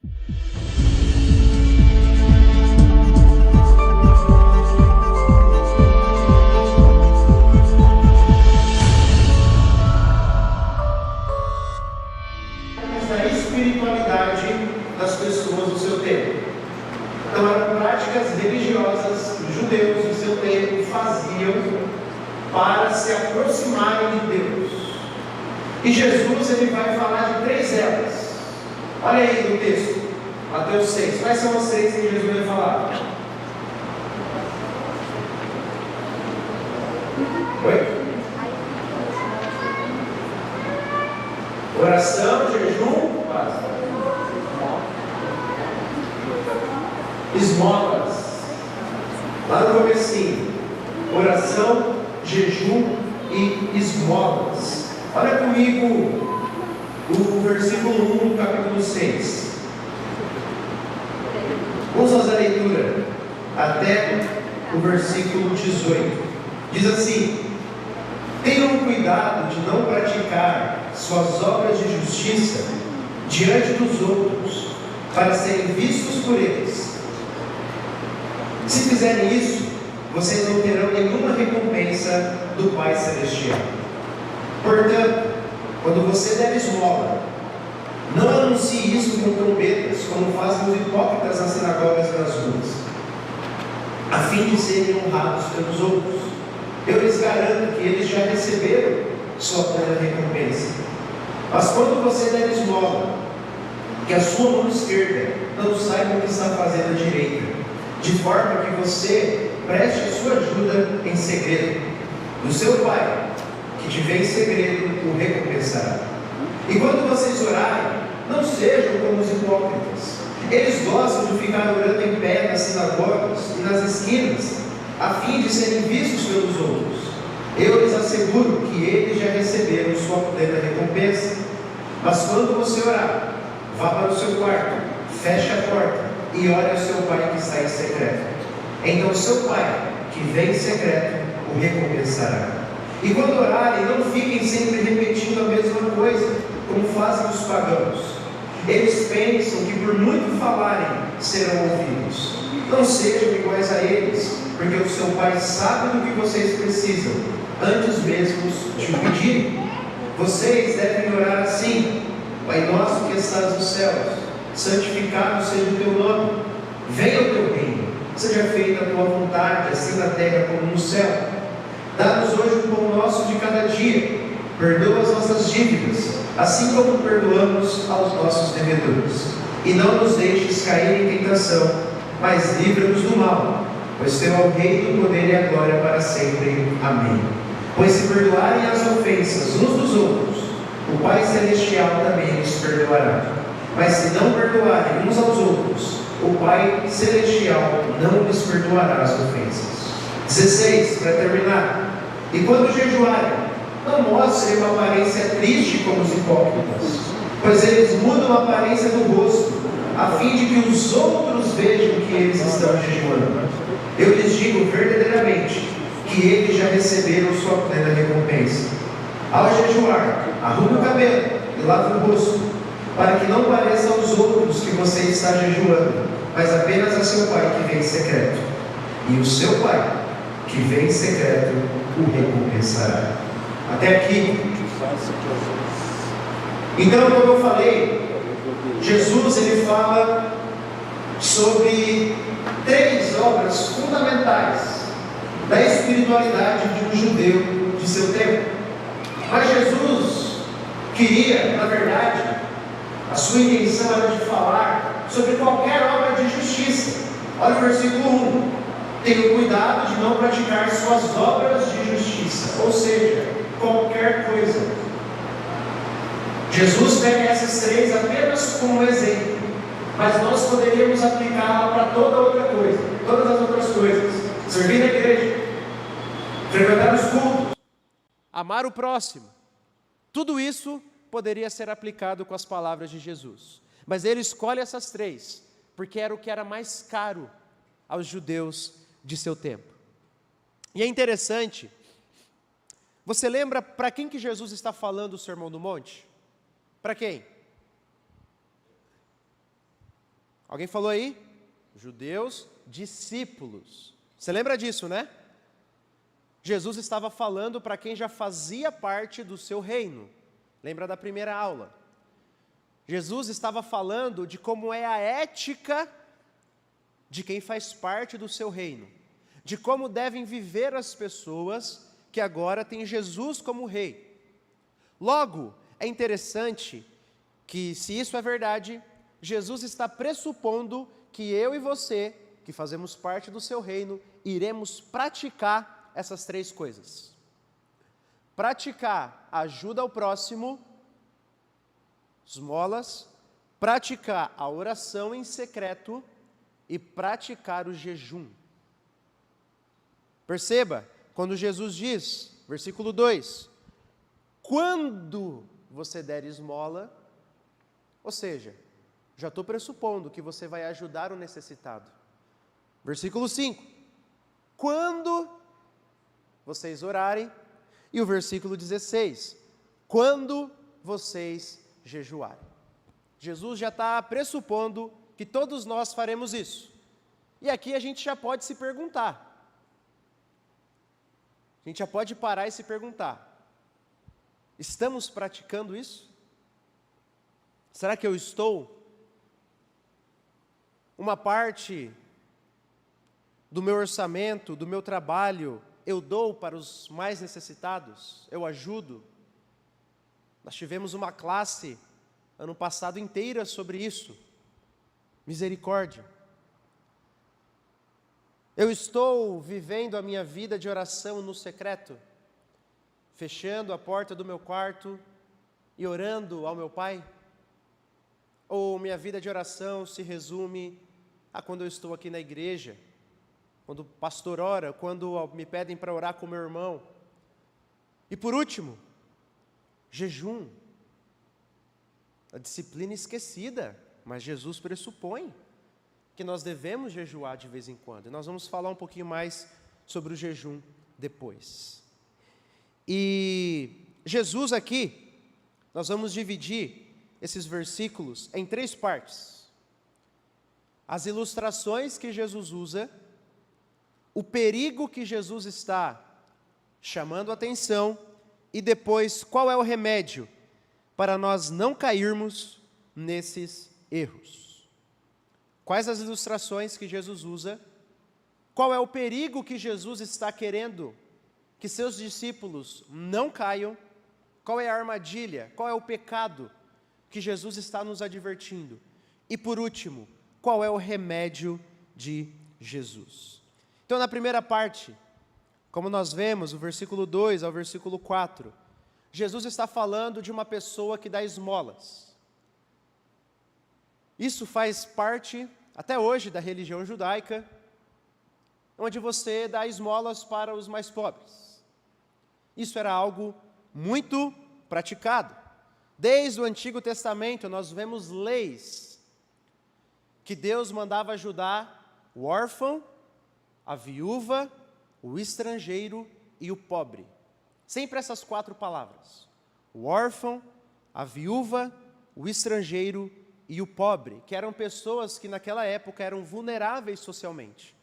Da espiritualidade das pessoas do seu tempo. Então eram práticas religiosas que os judeus do seu tempo faziam para se aproximarem de Deus. E Jesus ele vai falar de 3 delas. Olha aí no texto, Mateus 6. Quais são as 3 que Jesus vai falar? Oi? Oração, jejum, esmolas. Lá no comecinho. Oração, jejum e esmolas. Olha comigo o versículo 1 do capítulo 6. Vamos fazer a leitura até o versículo 18. Diz assim: tenham cuidado de não praticar suas obras de justiça diante dos outros, para serem vistos por eles. Se fizerem isso, vocês não terão nenhuma recompensa do Pai Celestial. Portanto, quando você der esmola, não anuncie isso com trombetas, como fazem os hipócritas nas sinagogas e nas ruas, a fim de serem honrados pelos outros. Eu lhes garanto que eles já receberam sua plena recompensa. Mas quando você der esmola, que a sua mão esquerda não saiba o que está fazendo a direita, de forma que você preste a sua ajuda em segredo. O seu Pai, que te vê em segredo, o recompensará. E quando vocês orarem, não sejam como os hipócritas. Eles gostam de ficar orando em pé nas sinagogas e nas esquinas, a fim de serem vistos pelos outros. Eu lhes asseguro que eles já receberam sua plena recompensa. Mas quando você orar, vá para o seu quarto, feche a porta e ore ao seu Pai que está em secreto. Então seu Pai, que vem em secreto, o recompensará. E quando orarem, não fiquem sempre repetindo a mesma coisa, como fazem os pagãos. Eles pensam que por muito falarem, serão ouvidos. Não sejam iguais a eles, porque o seu Pai sabe do que vocês precisam, antes mesmo de o pedirem. Vocês devem orar assim: Pai nosso que estás nos céus, santificado seja o teu nome. Venha o teu reino, seja feita a tua vontade, assim na terra como no céu. Dá-nos hoje o pão nosso de cada dia. Perdoa as nossas dívidas, assim como perdoamos aos nossos devedores. E não nos deixes cair em tentação, mas livra-nos do mal, pois teu é o reino, o poder e a glória para sempre. Amém. Pois se perdoarem as ofensas uns dos outros, o Pai Celestial também lhes perdoará. Mas se não perdoarem uns aos outros, o Pai Celestial não lhes perdoará as ofensas. 16, para terminar. E quando jejuarem, não mostrem uma aparência triste como os hipócritas, pois eles mudam a aparência do rosto, a fim de que os outros vejam que eles estão jejuando. Eu lhes digo verdadeiramente que eles já receberam sua plena recompensa. Ao jejuar, arrume o cabelo e lave o rosto, para que não pareça aos outros que você está jejuando, mas apenas a seu Pai que vem em secreto. E o seu Pai, que vem em secreto, o recompensará. Até aqui. Então, como eu falei, Jesus ele fala sobre 3 obras fundamentais da espiritualidade de um judeu de seu tempo. Mas Jesus queria, na verdade, a sua intenção era de falar sobre qualquer obra de justiça. Olha o versículo 1. Tenham cuidado de não praticar suas obras de justiça, ou seja, qualquer coisa. Jesus pega essas 3 apenas como exemplo, mas nós poderíamos aplicá-la para toda outra coisa, todas as outras coisas. Servir na igreja, frequentar os cultos, amar o próximo. Tudo isso poderia ser aplicado com as palavras de Jesus. Mas ele escolhe essas 3, porque era o que era mais caro aos judeus de seu tempo. E é interessante, você lembra para quem que Jesus está falando o Sermão do Monte? Para quem? Alguém falou aí? Judeus, discípulos. Você lembra disso, né? Jesus estava falando para quem já fazia parte do seu reino. Lembra da primeira aula? Jesus estava falando de como é a ética de quem faz parte do seu reino, de como devem viver as pessoas que agora têm Jesus como rei. Logo, é interessante que, se isso é verdade, Jesus está pressupondo que eu e você, que fazemos parte do seu reino, iremos praticar essas três coisas. Praticar a ajuda ao próximo, esmolas, praticar a oração em secreto e praticar o jejum. Perceba, quando Jesus diz, versículo 2, quando você der esmola, ou seja, já estou pressupondo que você vai ajudar o necessitado. Versículo 5, quando vocês orarem, e o versículo 16, quando vocês jejuarem. Jesus já está pressupondo que todos nós faremos isso. E aqui a gente já pode se perguntar. A gente já pode parar e se perguntar: estamos praticando isso? Será que eu estou? Uma parte do meu orçamento, do meu trabalho, eu dou para os mais necessitados? Eu ajudo? Nós tivemos uma classe ano passado inteira sobre isso. Misericórdia. Eu estou vivendo a minha vida de oração no secreto, fechando a porta do meu quarto e orando ao meu Pai? Ou minha vida de oração se resume a quando eu estou aqui na igreja, quando o pastor ora, quando me pedem para orar com meu irmão? E por último, jejum. A disciplina esquecida, mas Jesus pressupõe que nós devemos jejuar de vez em quando. E nós vamos falar um pouquinho mais sobre o jejum depois. E Jesus aqui, nós vamos dividir esses versículos em três partes. As ilustrações que Jesus usa, o perigo que Jesus está chamando a atenção, e depois qual é o remédio para nós não cairmos nesses erros. Quais as ilustrações que Jesus usa? Qual é o perigo que Jesus está querendo que seus discípulos não caiam? Qual é a armadilha? Qual é o pecado que Jesus está nos advertindo? E por último, qual é o remédio de Jesus? Então, na primeira parte, como nós vemos, o versículo 2 ao versículo 4, Jesus está falando de uma pessoa que dá esmolas. Isso faz parte, até hoje, da religião judaica, onde você dá esmolas para os mais pobres. Isso era algo muito praticado. Desde o Antigo Testamento, nós vemos leis que Deus mandava ajudar o órfão, a viúva, o estrangeiro e o pobre. Sempre essas quatro palavras: o órfão, a viúva, o estrangeiro e o pobre, que eram pessoas que naquela época eram vulneráveis socialmente.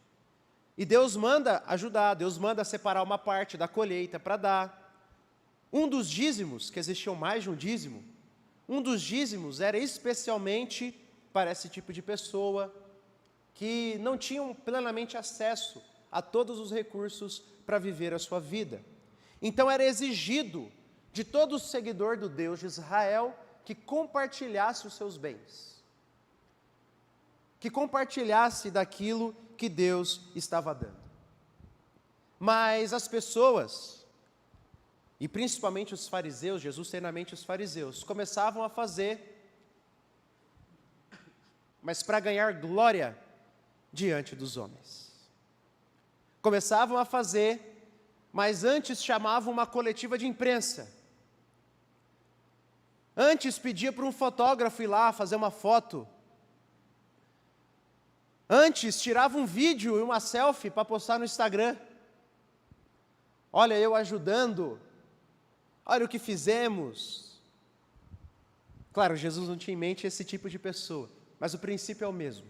E Deus manda ajudar, Deus manda separar uma parte da colheita para dar. Um dos dízimos, que existiam mais de um dízimo, um dos dízimos era especialmente para esse tipo de pessoa que não tinham plenamente acesso a todos os recursos para viver a sua vida. Então era exigido de todo seguidor do Deus de Israel que compartilhasse os seus bens, que compartilhasse daquilo que Deus estava dando. Mas as pessoas, e principalmente os fariseus, Jesus tem na mente os fariseus, começavam a fazer, mas para ganhar glória diante dos homens. Começavam a fazer, mas antes chamavam uma coletiva de imprensa. Antes pedia para um fotógrafo ir lá fazer uma foto. Antes tirava um vídeo e uma selfie para postar no Instagram. Olha eu ajudando, olha o que fizemos. Claro, Jesus não tinha em mente esse tipo de pessoa, mas o princípio é o mesmo.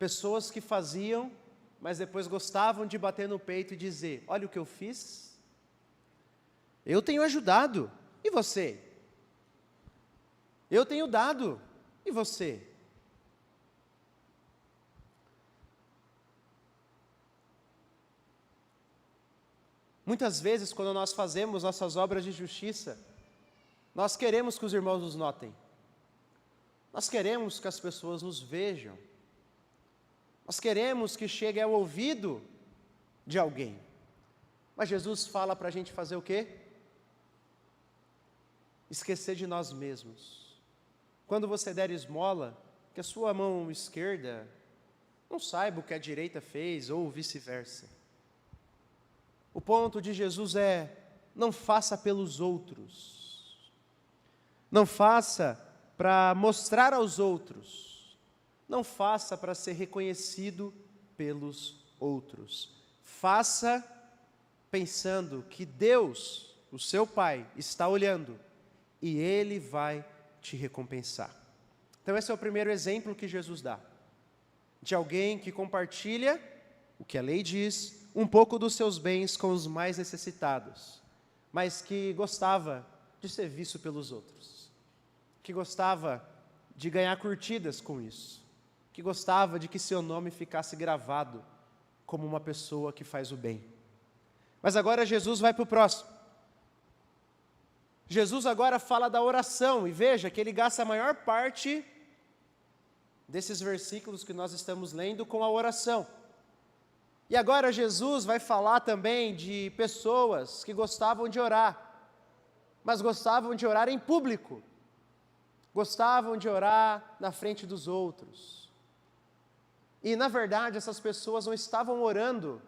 Pessoas que faziam, mas depois gostavam de bater no peito e dizer: olha o que eu fiz. Eu tenho ajudado, e você? Eu tenho dado, e você? Muitas vezes, quando nós fazemos nossas obras de justiça, nós queremos que os irmãos nos notem. Nós queremos que as pessoas nos vejam. Nós queremos que chegue ao ouvido de alguém. Mas Jesus fala para a gente fazer o quê? Esquecer de nós mesmos. Quando você der esmola, que a sua mão esquerda não saiba o que a direita fez, ou vice-versa. O ponto de Jesus é: não faça pelos outros. Não faça para mostrar aos outros. Não faça para ser reconhecido pelos outros. Faça pensando que Deus, o seu Pai, está olhando e Ele vai te recompensar. Então esse é o primeiro exemplo que Jesus dá, de alguém que compartilha o que a lei diz, um pouco dos seus bens com os mais necessitados, mas que gostava de ser visto pelos outros, que gostava de ganhar curtidas com isso, que gostava de que seu nome ficasse gravado como uma pessoa que faz o bem. Mas agora Jesus vai para o próximo. Jesus agora fala da oração, e veja que ele gasta a maior parte desses versículos que nós estamos lendo com a oração. E agora Jesus vai falar também de pessoas que gostavam de orar, mas gostavam de orar em público, gostavam de orar na frente dos outros. E na verdade essas pessoas não estavam orando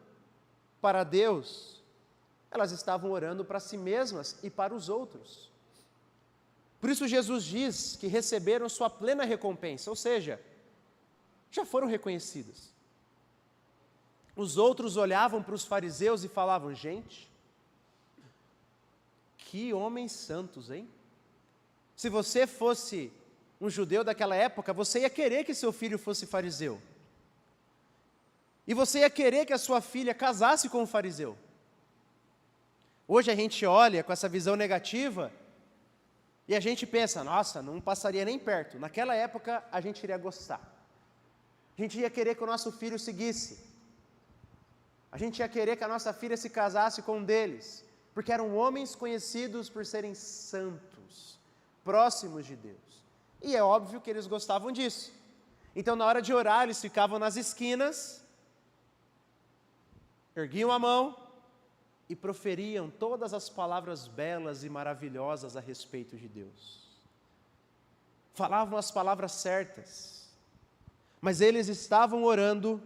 para Deus, elas estavam orando para si mesmas e para os outros. Por isso Jesus diz que receberam sua plena recompensa, ou seja, já foram reconhecidas. Os outros olhavam para os fariseus e falavam: gente, que homens santos, hein? Se você fosse um judeu daquela época, você ia querer que seu filho fosse fariseu. E você ia querer que a sua filha casasse com um fariseu. Hoje a gente olha com essa visão negativa e a gente pensa: nossa, não passaria nem perto. Naquela época a gente iria gostar. A gente ia querer que o nosso filho seguisse. A gente ia querer que a nossa filha se casasse com um deles, porque eram homens conhecidos por serem santos, próximos de Deus. E é óbvio que eles gostavam disso. Então, na hora de orar, eles ficavam nas esquinas, erguiam a mão e proferiam todas as palavras belas e maravilhosas a respeito de Deus. Falavam as palavras certas, mas eles estavam orando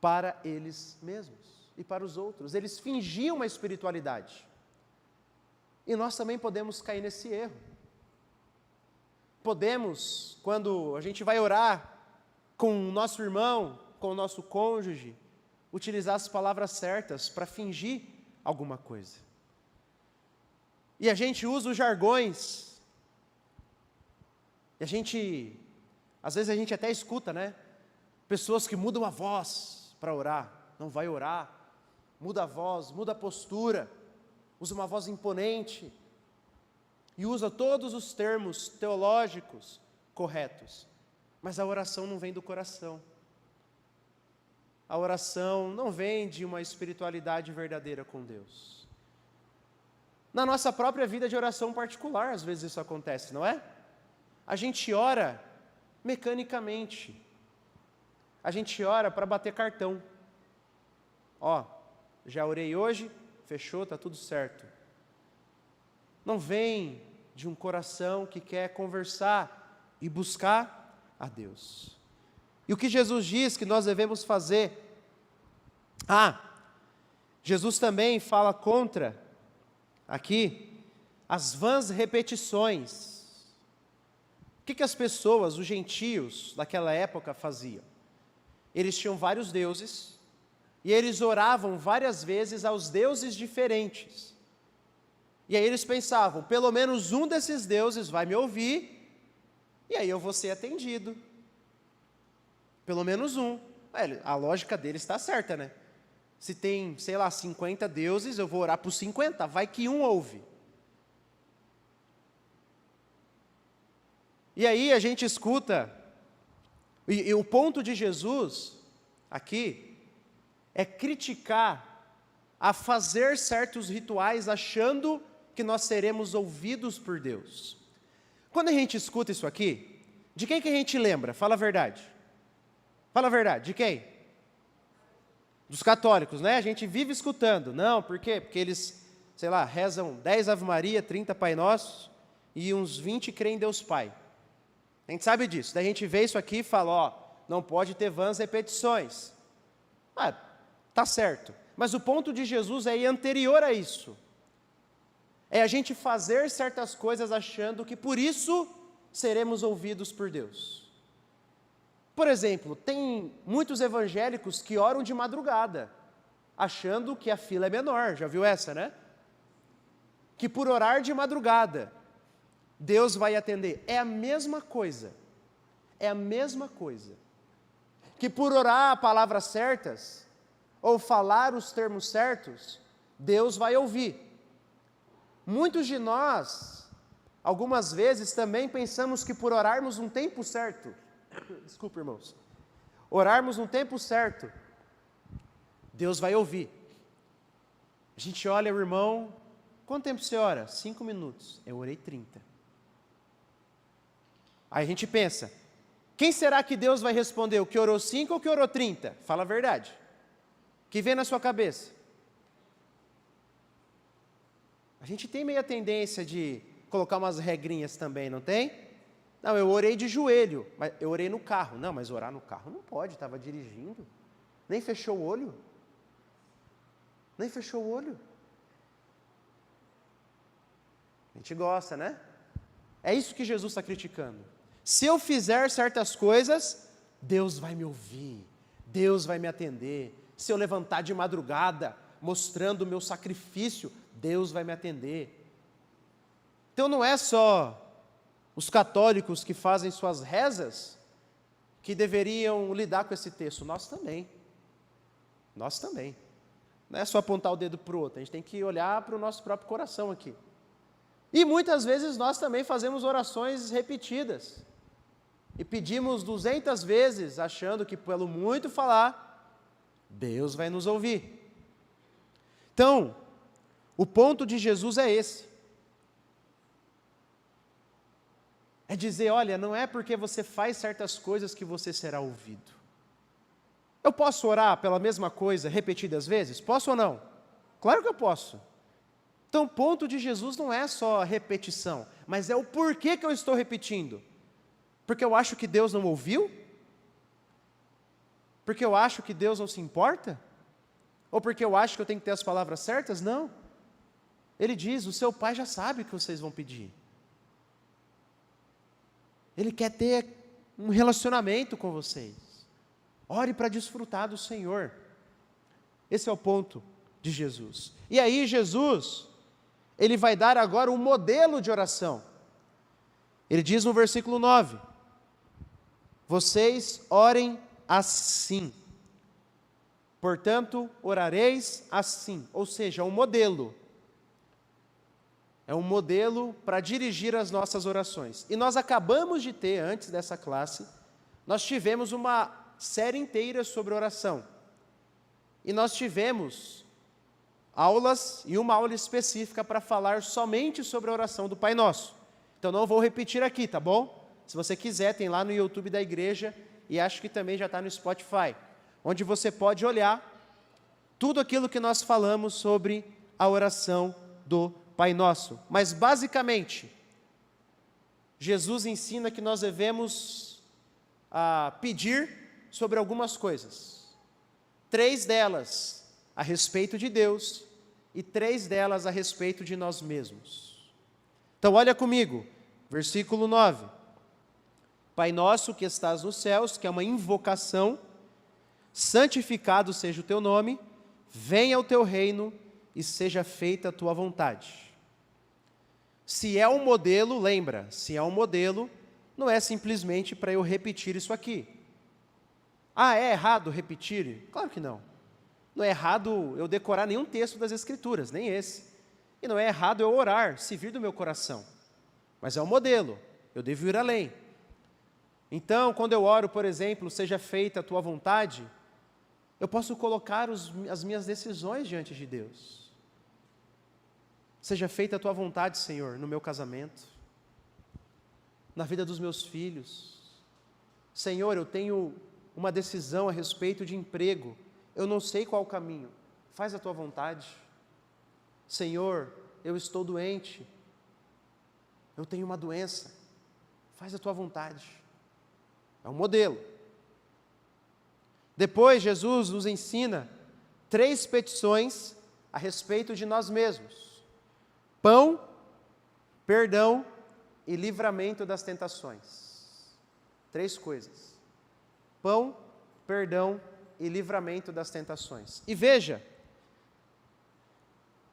para eles mesmos e para os outros. Eles fingiam uma espiritualidade. E nós também podemos cair nesse erro. Podemos, quando a gente vai orar com o nosso irmão, com o nosso cônjuge, utilizar as palavras certas para fingir alguma coisa. E a gente usa os jargões. E às vezes a gente até escuta, né? Pessoas que mudam a voz para orar. Não vai orar, muda a voz, muda a postura, usa uma voz imponente e usa todos os termos teológicos corretos. Mas a oração não vem do coração. A oração não vem de uma espiritualidade verdadeira com Deus. Na nossa própria vida de oração particular, às vezes isso acontece, não é? A gente ora mecanicamente. A gente ora para bater cartão. Ó, já orei hoje, fechou, está tudo certo. Não vem de um coração que quer conversar e buscar a Deus. E o que Jesus diz que nós devemos fazer? Jesus também fala contra, aqui, as vãs repetições. O que as pessoas, os gentios daquela época faziam? Eles tinham vários deuses, e eles oravam várias vezes aos deuses diferentes. E aí eles pensavam: pelo menos um desses deuses vai me ouvir, e aí eu vou ser atendido. Pelo menos um. A lógica dele está certa, né? Se tem, 50 deuses, eu vou orar para os 50, vai que um ouve. E aí a gente escuta, e o ponto de Jesus aqui é criticar a fazer certos rituais achando que nós seremos ouvidos por Deus. Quando a gente escuta isso aqui, de quem que a gente lembra? Fala a verdade. Fala a verdade, de quem? Dos católicos, né? A gente vive escutando. Não, por quê? Porque eles, rezam 10 Ave Maria, 30 Pai Nosso e uns 20 creem em Deus Pai. A gente sabe disso. Daí a gente vê isso aqui e fala, não pode ter vãs repetições. Tá certo. Mas o ponto de Jesus é ir anterior a isso. É a gente fazer certas coisas achando que por isso seremos ouvidos por Deus. Por exemplo, tem muitos evangélicos que oram de madrugada, achando que a fila é menor. Já viu essa, né? Que por orar de madrugada, Deus vai atender. É a mesma coisa. É a mesma coisa. Que por orar palavras certas, ou falar os termos certos, Deus vai ouvir. Muitos de nós, algumas vezes, também pensamos que por orarmos um tempo certo, desculpa, irmãos, orarmos um tempo certo, Deus vai ouvir. A gente olha, o irmão, quanto tempo você ora? 5 minutos. Eu orei 30. Aí a gente pensa, quem será que Deus vai responder? O que orou 5 ou o que orou 30? Fala a verdade. O que vem na sua cabeça? A gente tem meio a tendência de colocar umas regrinhas também, não tem? Não, eu orei de joelho, mas eu orei no carro. Não, mas orar no carro não pode, estava dirigindo. Nem fechou o olho. Nem fechou o olho. A gente gosta, né? É isso que Jesus está criticando. Se eu fizer certas coisas, Deus vai me ouvir, Deus vai me atender. Se eu levantar de madrugada, mostrando o meu sacrifício, Deus vai me atender. Então não é só os católicos que fazem suas rezas que deveriam lidar com esse texto, nós também. Nós também. Não é só apontar o dedo para o outro, a gente tem que olhar para o nosso próprio coração aqui. E muitas vezes nós também fazemos orações repetidas. E pedimos 200 vezes, achando que pelo muito falar, Deus vai nos ouvir. Então, o ponto de Jesus é esse. É dizer, olha, não é porque você faz certas coisas que você será ouvido. Eu posso orar pela mesma coisa repetidas vezes? Posso ou não? Claro que eu posso. Então, o ponto de Jesus não é só a repetição, mas é o porquê que eu estou repetindo. Porque eu acho que Deus não ouviu? Porque eu acho que Deus não se importa? Ou porque eu acho que eu tenho que ter as palavras certas? Não. Ele diz, o seu pai já sabe o que vocês vão pedir. Ele quer ter um relacionamento com vocês. Ore para desfrutar do Senhor. Esse é o ponto de Jesus. E aí Jesus, ele vai dar agora um modelo de oração. Ele diz no versículo 9, vocês orem assim. Portanto, orareis assim. Ou seja, um modelo. É um modelo para dirigir as nossas orações. E nós acabamos de ter, antes dessa classe, nós tivemos uma série inteira sobre oração. E nós tivemos aulas e uma aula específica para falar somente sobre a oração do Pai Nosso. Então não vou repetir aqui, tá bom? Se você quiser, tem lá no YouTube da igreja e acho que também já está no Spotify, onde você pode olhar tudo aquilo que nós falamos sobre a oração do Pai Nosso. Mas basicamente, Jesus ensina que nós devemos pedir sobre algumas coisas. 3 delas a respeito de Deus e 3 delas a respeito de nós mesmos. Então olha comigo, versículo 9. Pai nosso que estás nos céus, que é uma invocação, santificado seja o teu nome, venha o teu reino e seja feita a tua vontade. Se é um modelo, lembra, se é um modelo, não é simplesmente para eu repetir isso aqui. Ah, é errado repetir? Claro que não. Não é errado eu decorar nenhum texto das Escrituras, nem esse. E não é errado eu orar, se vir do meu coração. Mas é um modelo, eu devo ir além. Então, quando eu oro, por exemplo, seja feita a tua vontade, eu posso colocar as minhas decisões diante de Deus. Seja feita a tua vontade, Senhor, no meu casamento, na vida dos meus filhos. Senhor, eu tenho uma decisão a respeito de emprego, eu não sei qual o caminho, faz a tua vontade. Senhor, eu estou doente, eu tenho uma doença, faz a tua vontade. É um modelo. Depois, Jesus nos ensina 3 petições a respeito de nós mesmos: pão, perdão e livramento das tentações. 3 coisas: pão, perdão e livramento das tentações. E veja,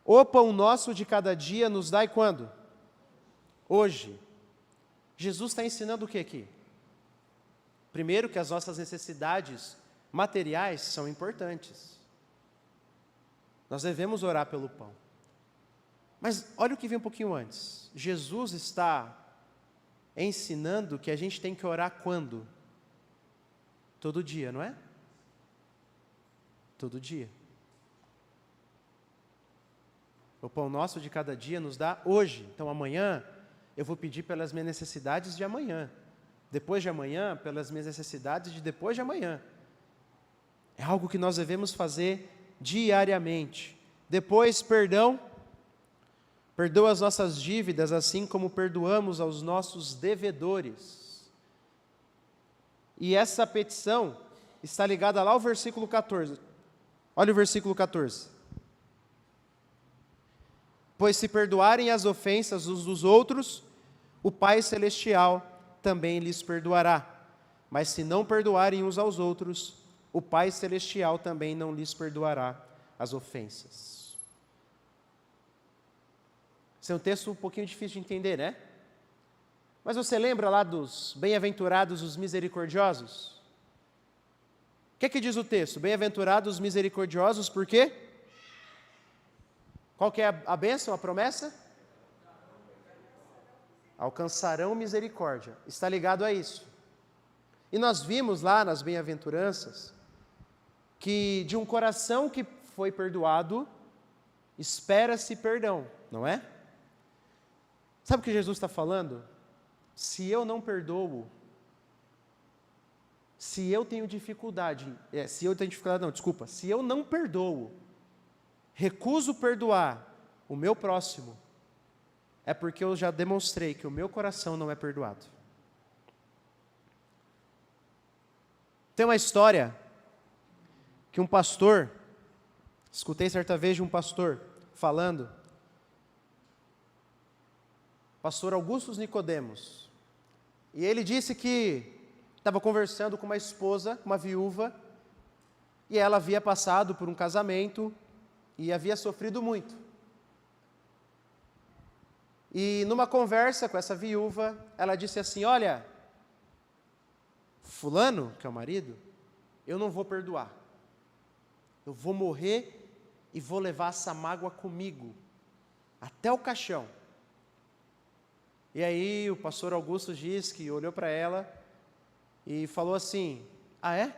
o pão nosso de cada dia nos dai quando? Hoje. Jesus está ensinando o que aqui? Primeiro, que as nossas necessidades materiais são importantes. Nós devemos orar pelo pão. Mas olha o que vem um pouquinho antes. Jesus está ensinando que a gente tem que orar quando? Todo dia, não é? Todo dia. O pão nosso de cada dia nos dá hoje. Então amanhã eu vou pedir pelas minhas necessidades de amanhã. Depois de amanhã, pelas minhas necessidades de depois de amanhã. É algo que nós devemos fazer diariamente. Depois, perdão. Perdoa as nossas dívidas, assim como perdoamos aos nossos devedores. E essa petição está ligada lá ao versículo 14. Olha o versículo 14. Pois se perdoarem as ofensas uns dos outros, o Pai Celestial também lhes perdoará. Mas se não perdoarem uns aos outros, o Pai Celestial também não lhes perdoará as ofensas. Esse é um texto um pouquinho difícil de entender, né? Mas você lembra lá dos bem-aventurados os misericordiosos? O que diz o texto? Bem-aventurados os misericordiosos, por quê? Qual que é a bênção, a promessa? Alcançarão misericórdia. Está ligado a isso. E nós vimos lá nas bem-aventuranças que de um coração que foi perdoado, espera-se perdão, não é? Sabe o que Jesus está falando? Se eu não perdoo, se eu não perdoo, recuso perdoar o meu próximo, é porque eu já demonstrei que o meu coração não é perdoado. Tem uma história que um pastor, escutei certa vez de um pastor falando, pastor Augusto Nicodemos, e ele disse que estava conversando com uma esposa, uma viúva, e ela havia passado por um casamento e havia sofrido muito. E numa conversa com essa viúva, ela disse assim: olha, fulano, que é o marido, eu não vou perdoar. Eu vou morrer e vou levar essa mágoa comigo, até o caixão. E aí o pastor Augusto diz que olhou para ela e falou assim: ah é?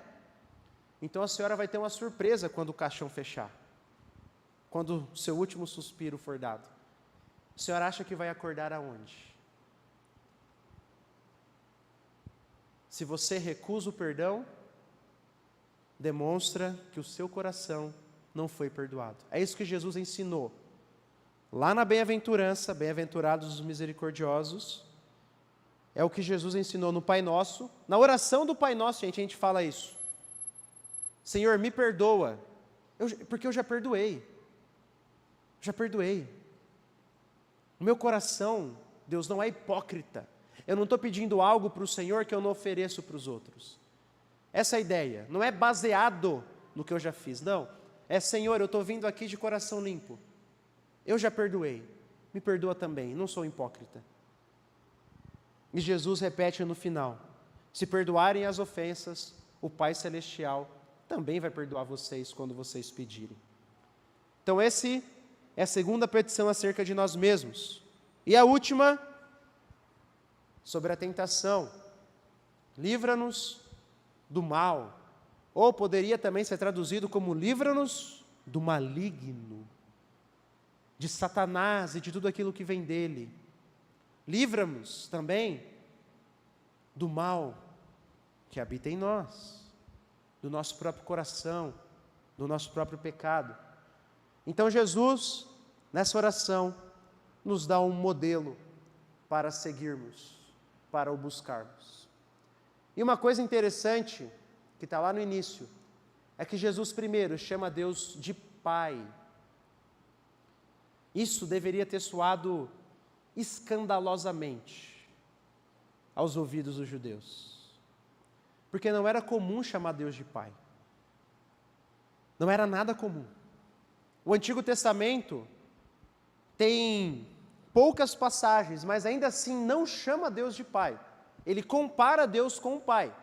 Então a senhora vai ter uma surpresa quando o caixão fechar. Quando o seu último suspiro for dado. A senhora acha que vai acordar aonde? Se você recusa o perdão, demonstra que o seu coração não foi perdoado. É isso que Jesus ensinou. Lá na bem-aventurança, bem-aventurados os misericordiosos, é o que Jesus ensinou no Pai Nosso. Na oração do Pai Nosso, a gente fala isso. Senhor, me perdoa, porque eu já perdoei. Já perdoei. O meu coração, Deus, não é hipócrita. Eu não estou pedindo algo para o Senhor que eu não ofereço para os outros. Essa é a ideia. Não é baseado no que eu já fiz, não. É, Senhor, eu estou vindo aqui de coração limpo. Eu já perdoei. Me perdoa também, não sou hipócrita. E Jesus repete no final: se perdoarem as ofensas, o Pai Celestial também vai perdoar vocês quando vocês pedirem. Então, essa é a segunda petição acerca de nós mesmos. E a última, sobre a tentação. Livra-nos do mal. Ou poderia também ser traduzido como livra-nos do maligno, de Satanás e de tudo aquilo que vem dele. Livra-nos também do mal que habita em nós, do nosso próprio coração, do nosso próprio pecado. Então Jesus, nessa oração, nos dá um modelo para seguirmos, para o buscarmos. E uma coisa interessante, que está lá no início, é que Jesus primeiro chama Deus de Pai. Isso deveria ter soado escandalosamente aos ouvidos dos judeus, porque não era comum chamar Deus de Pai, não era nada comum. O Antigo Testamento tem poucas passagens, mas ainda assim não chama Deus de Pai, ele compara Deus com o Pai.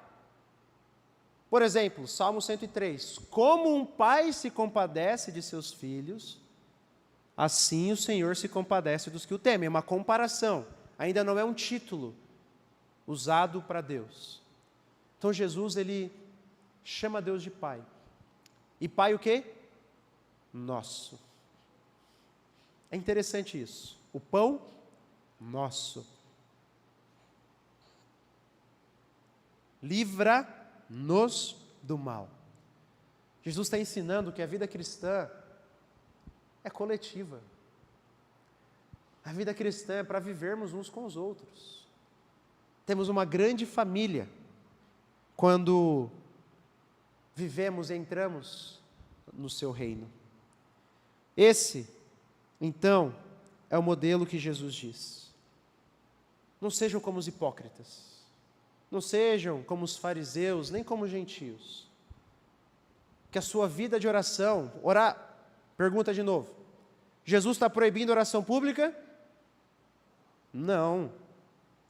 Por exemplo, Salmo 103, como um pai se compadece de seus filhos, assim o Senhor se compadece dos que o temem. É uma comparação, ainda não é um título usado para Deus. Então Jesus, ele chama Deus de Pai. E Pai o quê? Nosso. É interessante isso. O pão nosso. Livra-nos do mal. Jesus está ensinando que a vida cristã é coletiva. A vida cristã é para vivermos uns com os outros. Temos uma grande família quando vivemos e entramos no seu reino. Esse, então, é o modelo que Jesus diz. Não sejam como os hipócritas. Não sejam como os fariseus, nem como os gentios. Que a sua vida de oração, pergunta de novo, Jesus está proibindo oração pública? Não.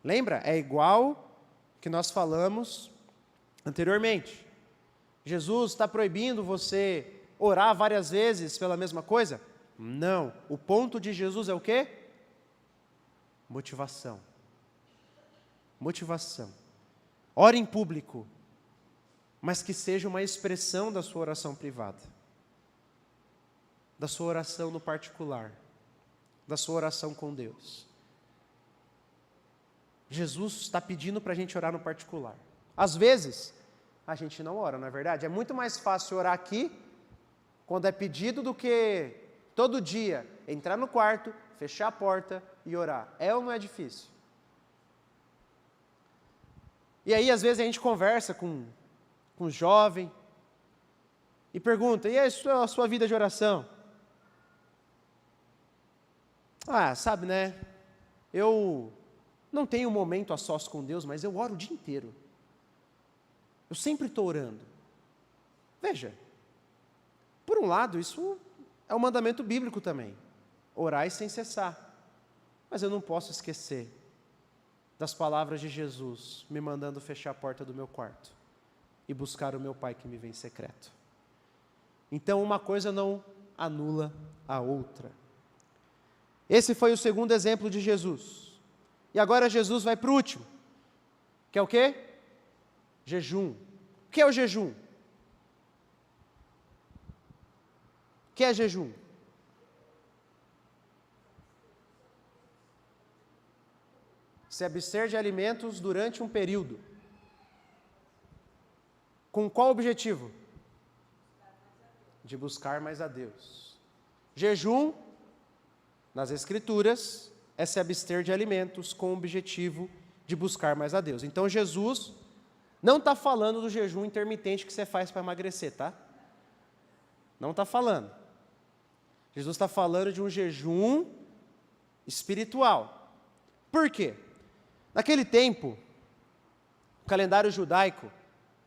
Lembra? É igual que nós falamos anteriormente. Jesus está proibindo você orar várias vezes pela mesma coisa? Não. O ponto de Jesus é o quê? Motivação. Motivação. Ore em público, mas que seja uma expressão da sua oração privada, da sua oração no particular, da sua oração com Deus. Jesus está pedindo para a gente orar no particular. Às vezes, a gente não ora, não é verdade? É muito mais fácil orar aqui, quando é pedido, do que todo dia entrar no quarto, fechar a porta e orar. É ou não é difícil? E aí, às vezes, a gente conversa com um jovem e pergunta, e a sua vida de oração? Sabe, né? Eu não tenho um momento a sós com Deus, mas eu oro o dia inteiro. Eu sempre estou orando. Veja, por um lado, isso é um mandamento bíblico também. Orai sem cessar. Mas eu não posso esquecer das palavras de Jesus me mandando fechar a porta do meu quarto e buscar o meu Pai que me vê em secreto. Então, uma coisa não anula a outra. Esse foi o segundo exemplo de Jesus. E agora Jesus vai para o último, que é o quê? Jejum. O que é o jejum? O que é jejum? Se abster de alimentos durante um período. Com qual objetivo? De buscar mais a Deus. Jejum, nas Escrituras, é se abster de alimentos com o objetivo de buscar mais a Deus. Então Jesus não está falando do jejum intermitente que você faz para emagrecer, tá? Não está falando. Jesus está falando de um jejum espiritual. Por quê? Naquele tempo, o calendário judaico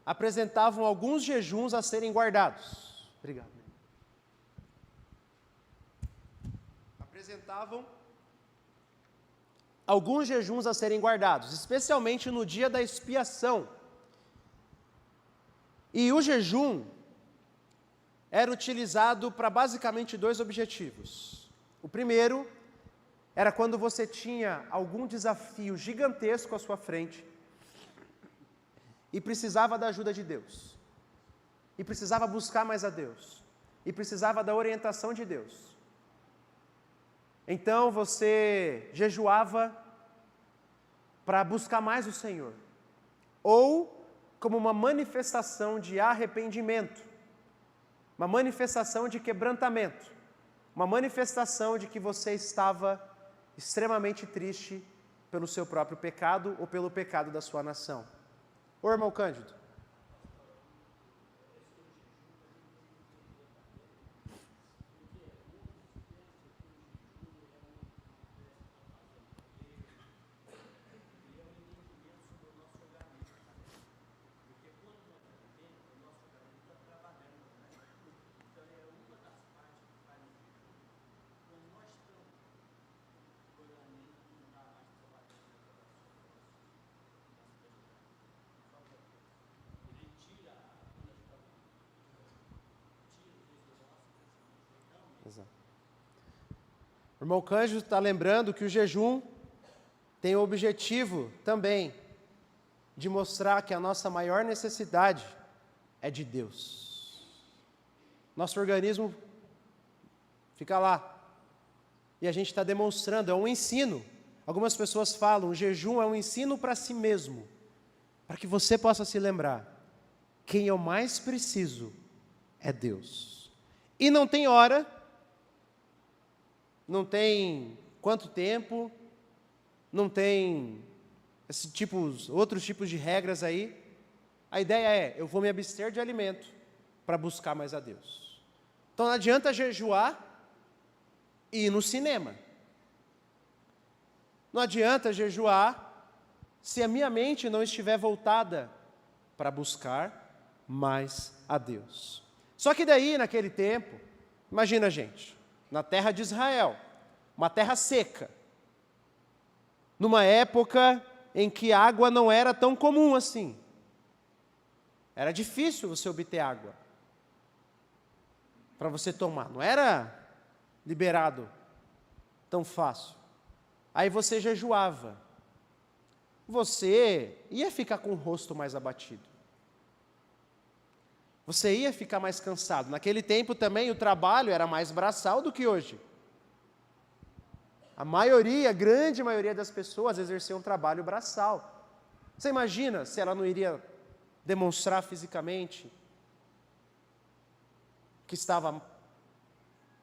apresentavam alguns jejuns a serem guardados. Obrigado. Apresentavam alguns jejuns a serem guardados, especialmente no dia da expiação. E o jejum era utilizado para basicamente dois objetivos. O primeiro era quando você tinha algum desafio gigantesco à sua frente e precisava da ajuda de Deus, e precisava buscar mais a Deus, e precisava da orientação de Deus. Então você jejuava para buscar mais o Senhor, ou como uma manifestação de arrependimento, uma manifestação de quebrantamento, uma manifestação de que você estava extremamente triste pelo seu próprio pecado ou pelo pecado da sua nação. Ô, irmão Cândido. O irmão Cândido está lembrando que o jejum tem o objetivo também de mostrar que a nossa maior necessidade é de Deus. Nosso organismo fica lá e a gente está demonstrando, é um ensino. Algumas pessoas falam, o jejum é um ensino para si mesmo, para que você possa se lembrar, quem eu mais preciso é Deus. E não tem hora, não tem quanto tempo, não tem outros tipos de regras aí. A ideia é, eu vou me abster de alimento para buscar mais a Deus. Então não adianta jejuar e ir no cinema. Não adianta jejuar se a minha mente não estiver voltada para buscar mais a Deus. Só que daí, naquele tempo, imagina, gente, na terra de Israel, uma terra seca, numa época em que água não era tão comum assim. Era difícil você obter água para você tomar, não era liberado tão fácil. Aí você jejuava, você ia ficar com o rosto mais abatido, você ia ficar mais cansado. Naquele tempo também o trabalho era mais braçal do que hoje. A grande maioria das pessoas exercia um trabalho braçal. Você imagina se ela não iria demonstrar fisicamente que estava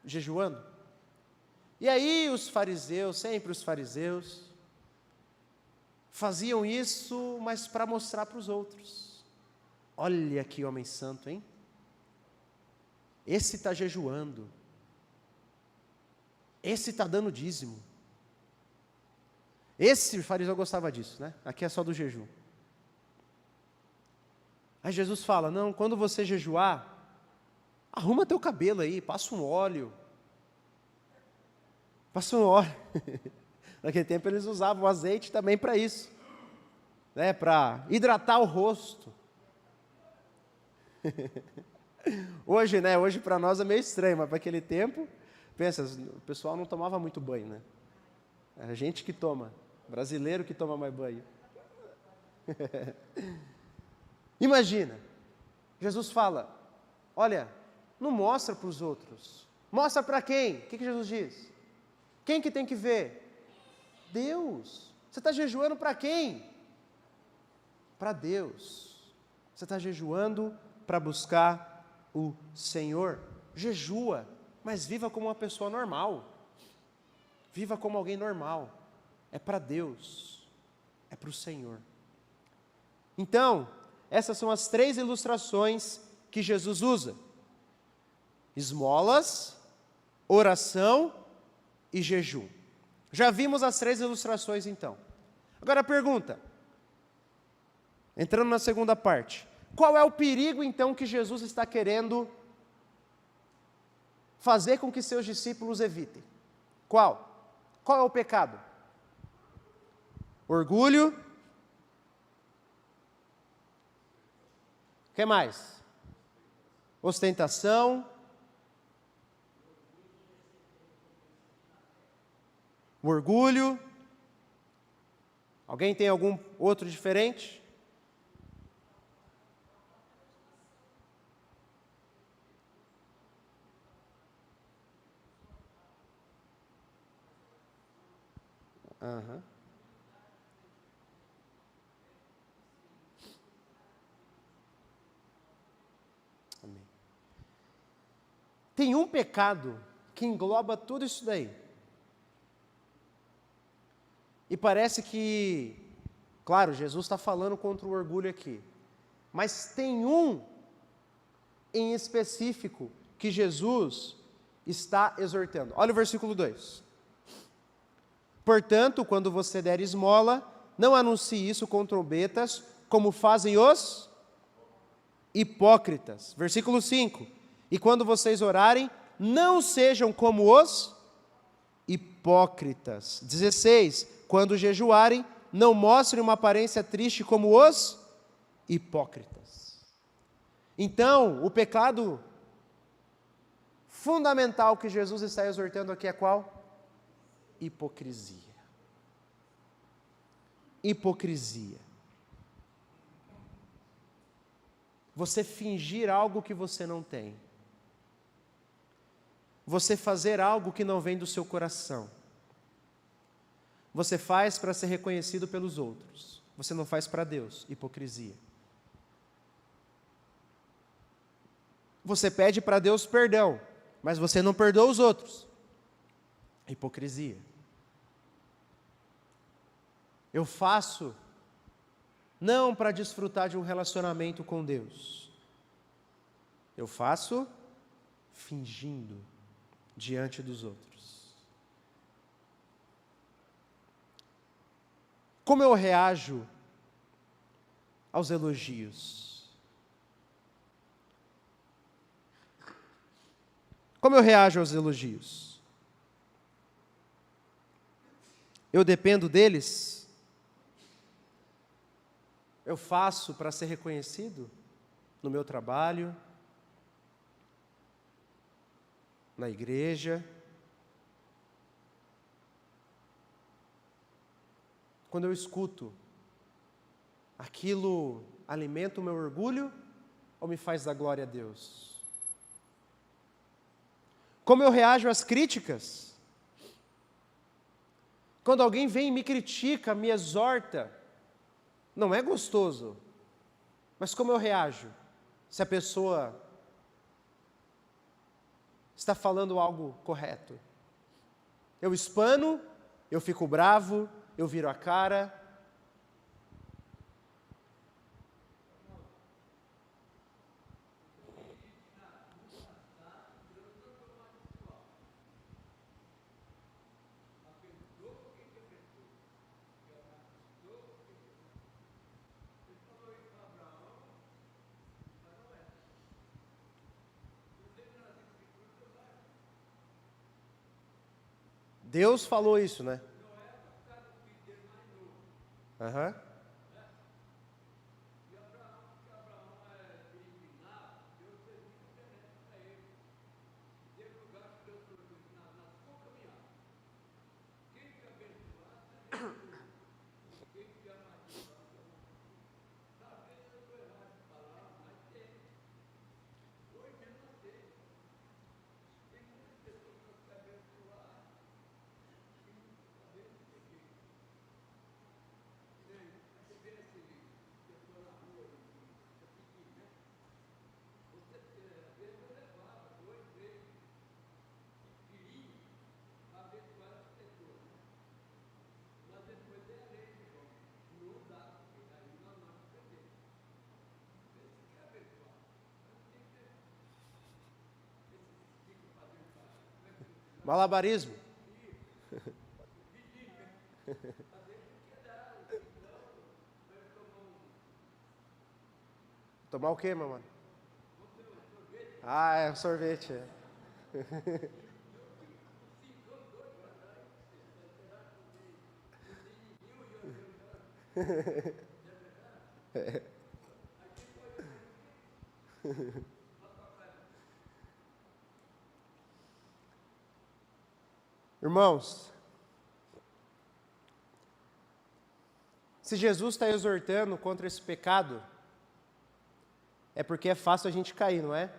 jejuando? E aí os fariseus, sempre os fariseus, faziam isso, mas para mostrar para os outros. Olha que homem santo, hein? Esse está jejuando. Esse está dando dízimo. Esse fariseu gostava disso, né? Aqui é só do jejum. Aí Jesus fala, não, quando você jejuar, arruma teu cabelo aí, passa um óleo. Passa um óleo. Naquele tempo eles usavam o azeite também para isso, né? Para hidratar o rosto. Hoje, né? Hoje para nós é meio estranho, mas para aquele tempo, pensa, o pessoal não tomava muito banho, né? É a gente que toma, brasileiro que toma mais banho. Imagina, Jesus fala, olha, não mostra para os outros, mostra para quem? O que Jesus diz? Quem que tem que ver? Deus. Você está jejuando para quem? Para Deus. Você está jejuando para buscar o Senhor. Jejua, mas viva como uma pessoa normal. Viva como alguém normal. É para Deus. É para o Senhor. Então, essas são as 3 ilustrações que Jesus usa: esmolas, oração e jejum. Já vimos as 3 ilustrações então. Agora a pergunta, entrando na segunda parte, qual é o perigo então que Jesus está querendo fazer com que seus discípulos evitem? Qual? Qual é o pecado? Orgulho. O que mais? ostentação, o orgulho. Alguém tem algum outro diferente? Aham. Amém. Tem um pecado que engloba tudo isso daí. E parece que, claro, Jesus está falando contra o orgulho aqui. Mas tem um em específico que Jesus está exortando. Olha o versículo 2. Portanto, quando você der esmola, não anuncie isso com trombetas, como fazem os hipócritas. Versículo 5. E quando vocês orarem, não sejam como os hipócritas. 16. Quando jejuarem, não mostrem uma aparência triste como os hipócritas. Então, o pecado fundamental que Jesus está exortando aqui é qual? Hipocrisia. Hipocrisia. Você fingir algo que você não tem. Você fazer algo que não vem do seu coração. Você faz para ser reconhecido pelos outros. Você não faz para Deus. Hipocrisia. Você pede para Deus perdão, mas você não perdoa os outros. Hipocrisia. Eu faço não para desfrutar de um relacionamento com Deus. Eu faço fingindo diante dos outros. Como eu reajo aos elogios? Como eu reajo aos elogios? Eu dependo deles? Eu faço para ser reconhecido no meu trabalho, na igreja? Quando eu escuto, aquilo alimenta o meu orgulho ou me faz dar glória a Deus? Como eu reajo às críticas? Quando alguém vem e me critica, me exorta, não é gostoso, mas como eu reajo? Se a pessoa está falando algo correto. Eu espano, eu fico bravo, eu viro a cara. Deus falou isso, né? Aham. Malabarismo. Tomar o quê, meu mano? Ah, é sorvete. É. Irmãos, se Jesus está exortando contra esse pecado, é porque é fácil a gente cair, não é?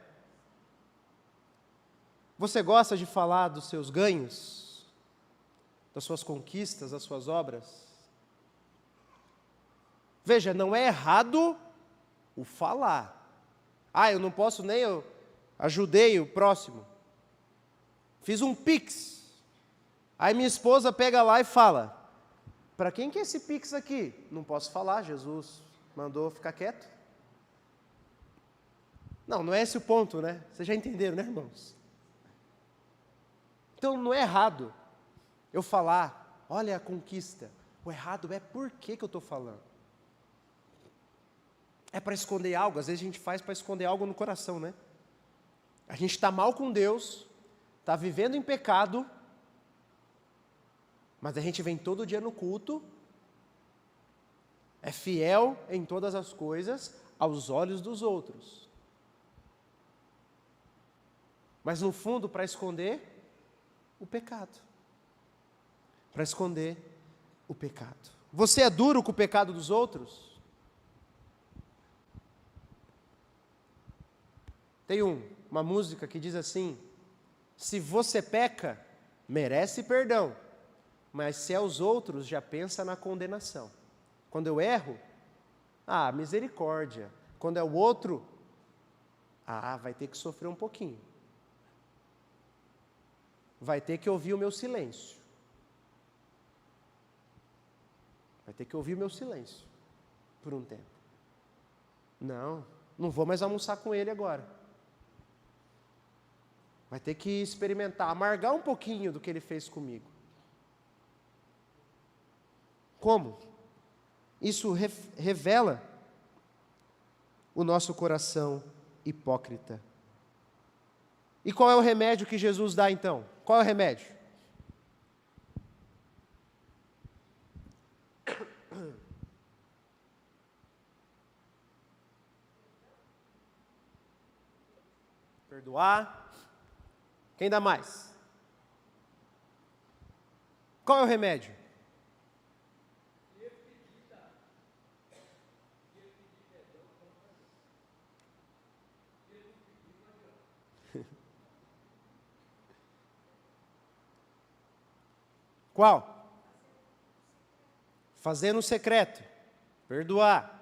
Você gosta de falar dos seus ganhos, das suas conquistas, das suas obras? Veja, não é errado o falar. Eu não posso nem, eu ajudei o próximo. Fiz um Pix. Aí minha esposa pega lá e fala, para quem que é esse Pix aqui? Não posso falar, Jesus mandou ficar quieto. Não é esse o ponto, né? Vocês já entenderam, né, irmãos? Então não é errado eu falar, olha a conquista. O errado é por que eu estou falando. É para esconder algo, às vezes a gente faz para esconder algo no coração, né? A gente está mal com Deus, está vivendo em pecado, mas a gente vem todo dia no culto, é fiel em todas as coisas aos olhos dos outros. Mas no fundo, para esconder o pecado. Para esconder o pecado. Você é duro com o pecado dos outros? Tem uma música que diz assim, se você peca, merece perdão, mas se é os outros, já pensa na condenação. Quando eu erro, misericórdia. Quando é o outro, vai ter que sofrer um pouquinho. Vai ter que ouvir o meu silêncio. Vai ter que ouvir o meu silêncio por um tempo. Não vou mais almoçar com ele agora. Vai ter que experimentar, amargar um pouquinho do que ele fez comigo. Como? Isso revela o nosso coração hipócrita. E qual é o remédio que Jesus dá então? Qual é o remédio? Perdoar. Quem dá mais? Qual é o remédio? Qual? Fazer no secreto. Perdoar.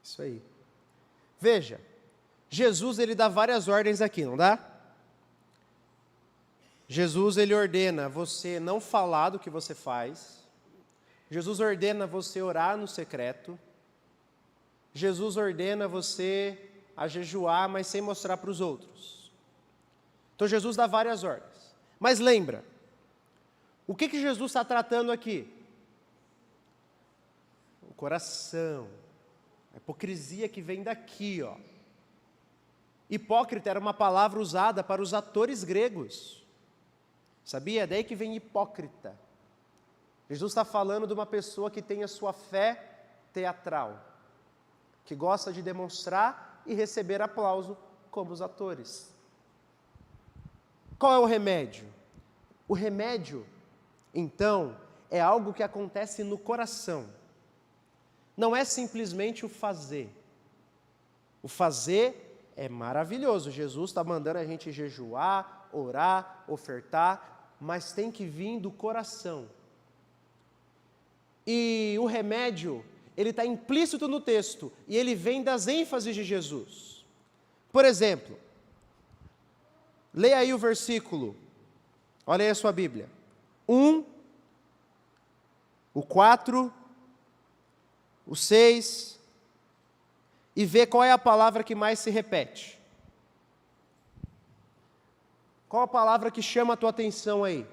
Isso aí. Veja, Jesus ele dá várias ordens aqui, não dá? Jesus ele ordena você não falar do que você faz. Jesus ordena você orar no secreto. Jesus ordena você a jejuar, mas sem mostrar para os outros. Então Jesus dá várias ordens. Mas lembra, o que Jesus está tratando aqui? O coração. A hipocrisia que vem daqui, ó. Hipócrita era uma palavra usada para os atores gregos. Sabia? É daí que vem hipócrita. Jesus está falando de uma pessoa que tem a sua fé teatral, que gosta de demonstrar e receber aplauso como os atores. Qual é o remédio? O remédio, então, é algo que acontece no coração. Não é simplesmente o fazer. O fazer é maravilhoso. Jesus está mandando a gente jejuar, orar, ofertar, mas tem que vir do coração. E o remédio, ele está implícito no texto, e ele vem das ênfases de Jesus. Por exemplo, leia aí o versículo, olha aí a sua Bíblia, 1, o 4, o 6, e vê qual é a palavra que mais se repete. Qual a palavra que chama a tua atenção aí?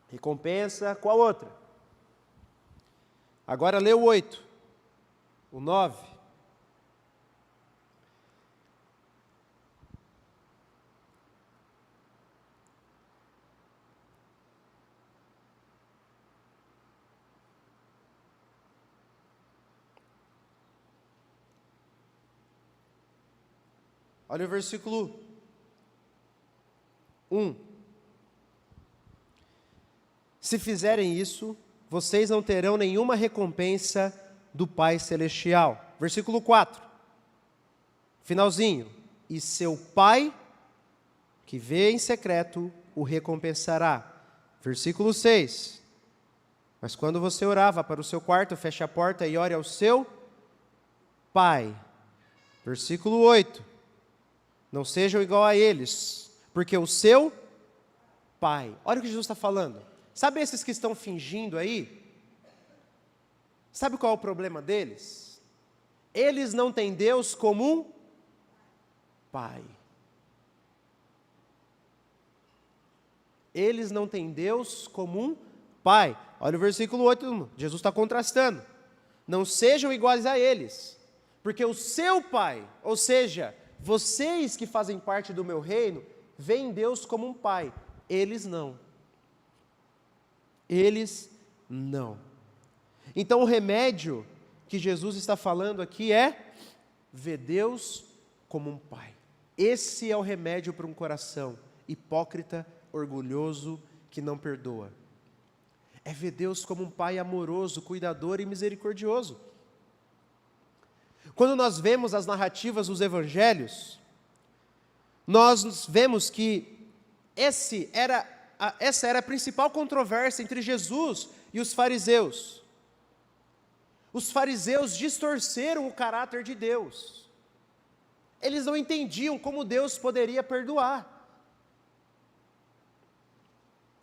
Recompensa, qual outra? Agora lê o 8. o 9. Olha o versículo 1. Se fizerem isso, vocês não terão nenhuma recompensa do Pai Celestial. Versículo 4. Finalzinho. E seu Pai, que vê em secreto, o recompensará. Versículo 6. Mas quando você orar, vá para o seu quarto, feche a porta e ore ao seu Pai. Versículo 8. Não sejam igual a eles, porque o seu Pai. Olha o que Jesus está falando. Sabe esses que estão fingindo aí? Sabe qual é o problema deles? Eles não têm Deus como um Pai. Eles não têm Deus como um Pai. Olha o versículo 8, Jesus está contrastando. Não sejam iguais a eles, porque o seu Pai, ou seja, vocês que fazem parte do meu reino, veem Deus como um Pai. Eles não. Eles não. Então o remédio que Jesus está falando aqui é ver Deus como um Pai. Esse é o remédio para um coração hipócrita, orgulhoso, que não perdoa. É ver Deus como um Pai amoroso, cuidador e misericordioso. Quando nós vemos as narrativas dos evangelhos, nós vemos que essa era a principal controvérsia entre Jesus e os fariseus. Os fariseus distorceram o caráter de Deus. Eles não entendiam como Deus poderia perdoar.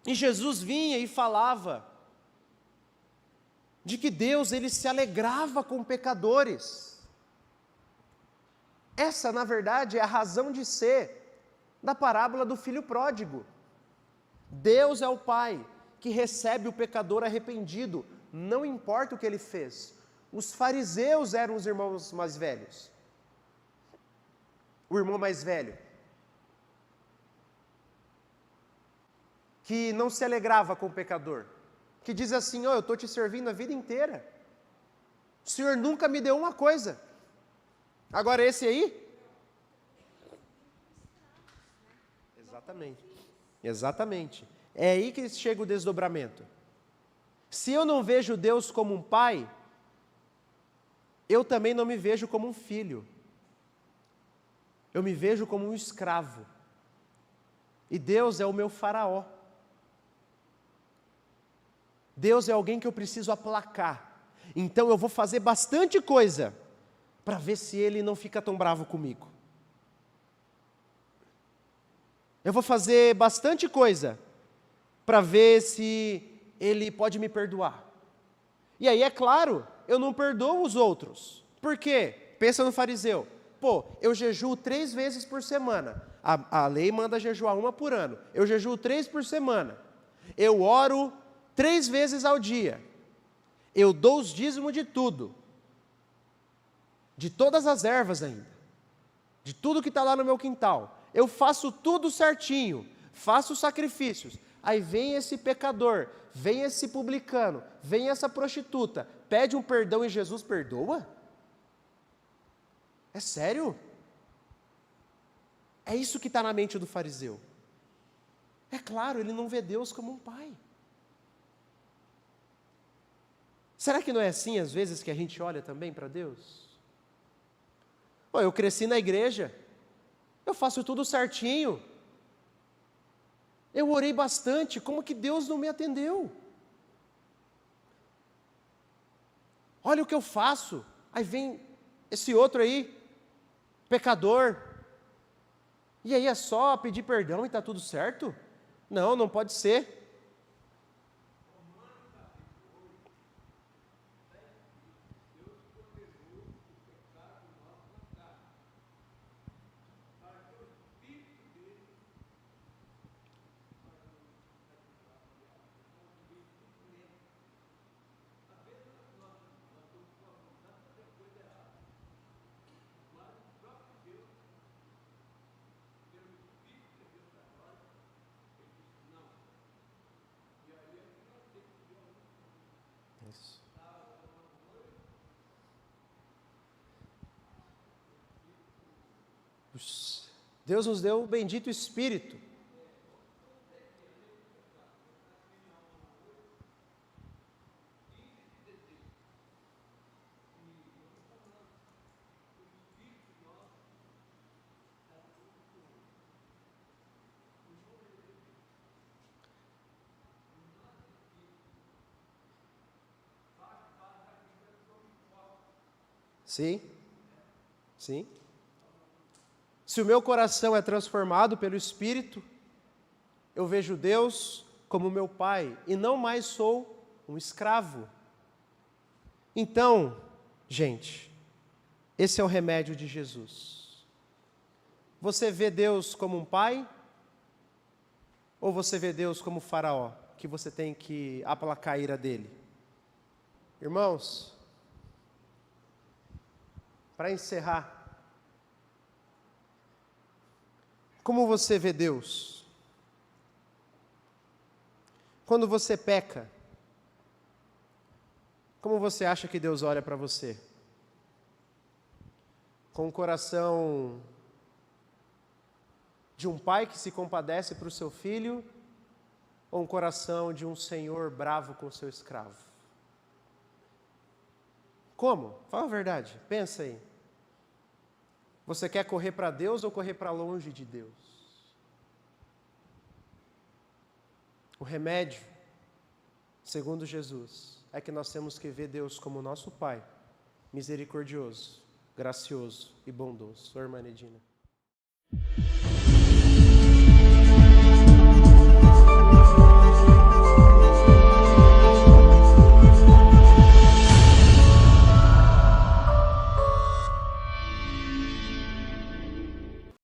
E Jesus vinha e falava de que Deus ele se alegrava com pecadores. Essa, na verdade, é a razão de ser da parábola do filho pródigo. Deus é o Pai que recebe o pecador arrependido, não importa o que ele fez. Os fariseus eram os irmãos mais velhos. O irmão mais velho, que não se alegrava com o pecador, que diz assim: eu estou te servindo a vida inteira, o Senhor nunca me deu uma coisa. Agora esse aí? Exatamente. É aí que chega o desdobramento. Se eu não vejo Deus como um pai, eu também não me vejo como um filho. Eu me vejo como um escravo. E Deus é o meu faraó. Deus é alguém que eu preciso aplacar. Então eu vou fazer bastante coisa para ver se ele não fica tão bravo comigo. Eu vou fazer bastante coisa para ver se ele pode me perdoar. E aí, é claro, eu não perdoo os outros. Por quê? Pensa no fariseu. Eu jejuo 3 vezes por semana. A lei manda jejuar 1 por ano. Eu jejuo 3 por semana. Eu oro 3 vezes ao dia. Eu dou os dízimos de tudo. De todas as ervas ainda. De tudo que está lá no meu quintal. Eu faço tudo certinho. Faço sacrifícios. Aí vem esse pecador, vem esse publicano, vem essa prostituta, pede um perdão e Jesus perdoa? É sério? É isso que está na mente do fariseu. É claro, ele não vê Deus como um pai. Será que não é assim às vezes que a gente olha também para Deus? Eu cresci na igreja, eu faço tudo certinho, eu orei bastante, como que Deus não me atendeu? Olha o que eu faço, aí vem esse outro aí, pecador, e aí é só pedir perdão e está tudo certo? Não, não pode ser. Isso. Deus nos deu o bendito Espírito. Sim, sim. Se o meu coração é transformado pelo Espírito, eu vejo Deus como meu Pai e não mais sou um escravo. Então, gente, esse é o remédio de Jesus. Você vê Deus como um pai? Ou você vê Deus como Faraó, que você tem que aplacar a ira dele? Irmãos, para encerrar, como você vê Deus? Quando você peca, como você acha que Deus olha para você? Com o coração de um pai que se compadece para o seu filho, ou um coração de um senhor bravo com o seu escravo? Como? Fala a verdade, pensa aí. Você quer correr para Deus ou correr para longe de Deus? O remédio, segundo Jesus, é que nós temos que ver Deus como nosso Pai, misericordioso, gracioso e bondoso. Sua irmã Nedina.